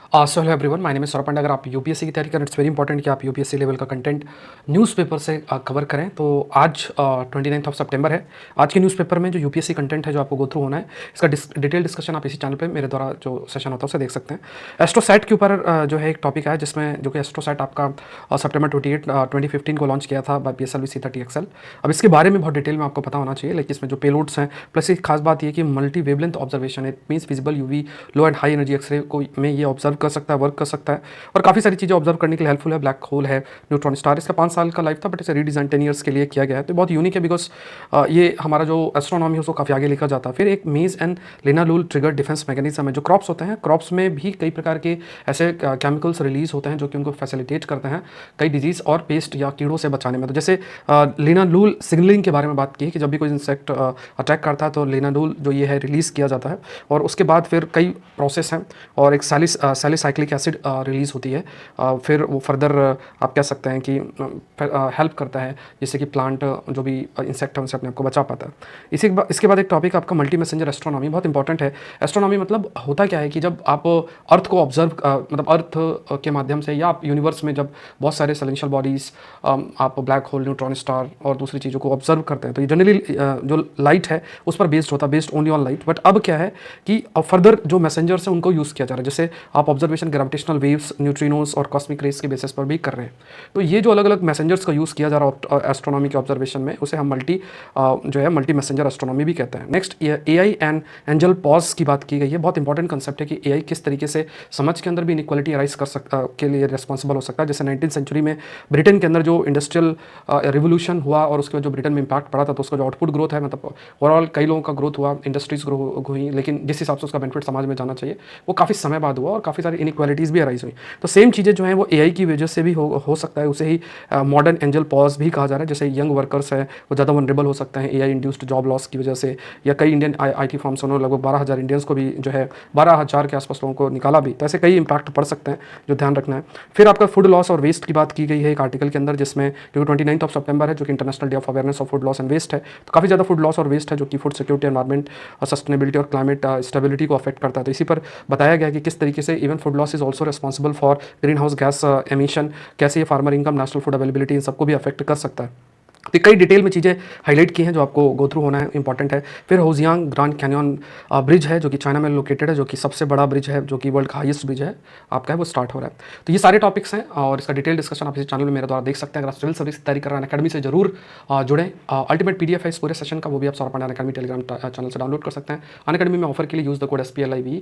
So hello everyone, my name is Saurabh Pandey. अगर आप UPSC की तैयारी करें, इट्स वेरी इंपॉर्टेंट कि आप यूपीएससी लेवल का कंटेंट न्यूज़पेपर से कवर करें। तो आज 29 सितंबर है। आज के न्यूज़पेपर में जो यूपीएससी कंटेंट है जो आपको गो थ्रू होना है, इसका डिटेल डिस्कशन आप इसी चैनल पे मेरे द्वारा जो सेशन होता है उसे देख सकते हैं। एस्ट्रोसैट के ऊपर जो है एक टॉपिक है जिसमें जो कि एस्ट्रोसैट आपका सितंबर 2015 को लॉन्च किया था बाय PSLV C30XL। अब इसके बारे में बहुत डिटेल में आपको पता होना चाहिए। लाइक इसमें जो पेलोड्स हैं, प्लस एक खास बात ये कि मल्टी वेवलेंथ ऑब्जर्वेशन है। It means visible UV, low and high energy X ray को में ये ऑब्जर्व कर सकता है, वर्क कर सकता है और काफ़ी सारी चीज़ें ऑब्जर्व करने के लिए हेल्पफुल है। ब्लैक होल है, न्यूट्रॉन स्टार। इसका 5 साल का लाइफ था, बट इसे रीडिज़ाइन 10 ईयर्स के लिए किया गया है। तो बहुत यूनिक है बिकॉज ये हमारा जो एस्ट्रोनॉमी है उसको काफ़ी आगे लेकर जाता है। फिर एक मेज एंड लेनालूल ट्रिगर डिफेंस मैकेनिज्म है। जो क्रॉप्स होते हैं, क्रॉप्स में भी कई प्रकार के ऐसे केमिकल्स रिलीज होते हैं जो कि उनको फैसिलिटेट करते हैं कई डिजीज़ और पेस्ट या कीड़ों से बचाने में। तो जैसे लेनालूल सिग्नलिंग के बारे में बात की है कि जब भी कोई इंसेक्ट अटैक करता है तो लेनालूल जो ये है रिलीज़ किया जाता है और उसके बाद फिर कई प्रोसेस हैं और एक सैलिसाइक्लिक एसिड रिलीज़ होती है। फिर वो फर्दर आप कह सकते हैं कि हेल्प करता है जिससे कि प्लांट जो भी इंसेक्ट है उनसे अपने आप को बचा पाता है। इसके बाद एक टॉपिक आपका मल्टी मैसेंजर एस्ट्रोनॉमी बहुत इंपॉर्टेंट है। एस्ट्रोनॉमी मतलब होता क्या है कि जब आप अर्थ को ऑब्जर्व मतलब अर्थ के माध्यम से या आप यूनिवर्स में जब बहुत सारे सेलेंशियल बॉडीज़, आप ब्लैक होल, न्यूट्रॉन स्टार और दूसरी चीज़ों को ऑब्जर्व करते हैं तो ये जनरली जो लाइट है उस पर बेस्ड होता है, based only on light. But अब क्या है कि अब फर्दर जो मैसेंजर्स हैं उनको यूज़ किया जा रहा है। जैसे आप ऑब्जर्वेशन ग्रेविटेशनल वेव्स, न्यूट्रिनोस और कॉस्मिक रेस के बेसिस पर भी कर रहे हैं। तो ये जो अलग अलग मैसेंजर्स का यूज़ किया जा रहा है एस्ट्रोनॉमी के ऑब्जर्वेशन में, उसे हम जो है मल्टी मैसेंजर एस्ट्रोनॉमी भी कहते हैं। Next AI and angel pause की बात की गई है। बहुत इंपॉर्टेंट कंसेप्ट है कि AI किस तरीके से समझ के अंदर भी इनक्वालिटी अराइज के लिए रिस्पॉन्सिबल हो सकता है। जैसे 19th सेंचुरी में ब्रिटेन के अंदर जो इंडस्ट्रियल रिवोल्यूशन हुआ और उसके बाद जो ब्रिटेन में इम्पैक्ट पड़ा था, तो उसका जो आउटपुट ग्रोथ है, मतलब ओवरऑल कई लोगों का ग्रोथ हुआ, इंडस्ट्रीज ग्रो हुई, लेकिन जिस हिसाब से उसका बेनिफिट समाज में जाना चाहिए वो काफ़ी समय बाद हुआ और काफ़ी सारी इनक्वालिटीज़ भी अराइज हुई। तो सेम चीज़ें जो हैं वो AI की वजह से भी हो सकता है। उसे ही मॉडर्न एंजल पॉज भी कहा जा रहा है। जैसे यंग वर्कर्स है वो ज़्यादा वनरेबल हो सकते हैं AI इंड्यूस्ड जॉब लॉस की वजह से, या कई इंडियन IT फर्म्स उन्होंने लगभग 12,000 इंडियंस को भी जो है 12,000 के आसपास लोगों को निकाला भी। तो ऐसे कई इंपैक्ट पड़ सकते हैं जो ध्यान रखना है। फिर आपका फूड लॉस और वेस्ट की बात की गई है एक आर्टिकल के अंदर, जिसमें क्योंकि 29 सितंबर है जो कि international day of awareness of food loss and waste है। तो काफ़ी ज़्यादा फूड लॉस और वेस्ट है जो कि फूड सिक्योरिटी, एनवायरमेंट, सस्टेनेबिलिटी और क्लाइमेट स्टेबिलिटी को अफेक्ट करता है। तो इसी पर बताया गया कि किस तरीके से even food loss is also responsible for green house gas emission, कैसे ये farmer income, national food availability, इन सबको भी अफेक्ट कर सकता है। तो कई डिटेल में चीज़ें हाईलाइट की हैं जो आपको गो थ्रू होना है, इंपॉर्टेंट है। फिर होजियांग ग्रैंड कैनियन ब्रिज है जो कि चाइना में लोकेटेड है, जो कि सबसे बड़ा ब्रिज है, जो कि वर्ल्ड का हाईएस्ट ब्रिज है आपका है, वो स्टार्ट हो रहा है। तो ये सारे टॉपिक्स हैं और इसका डिटेल डिस्कशन आप इस चैनल में मेरे द्वारा देख सकते हैं। अगर आप सिविल सर्विस की तैयारी कर रहे हैं अकेडमी से जरूर जुड़ें। अल्टीमेट PDF है इस पूरे सेशन का, वो भी आप Saurabh Pandey academy Telegram channel से डाउनलोड कर सकते हैं। अन अकेडमी में ऑफर के लिए यूज़ द कोड SPLIV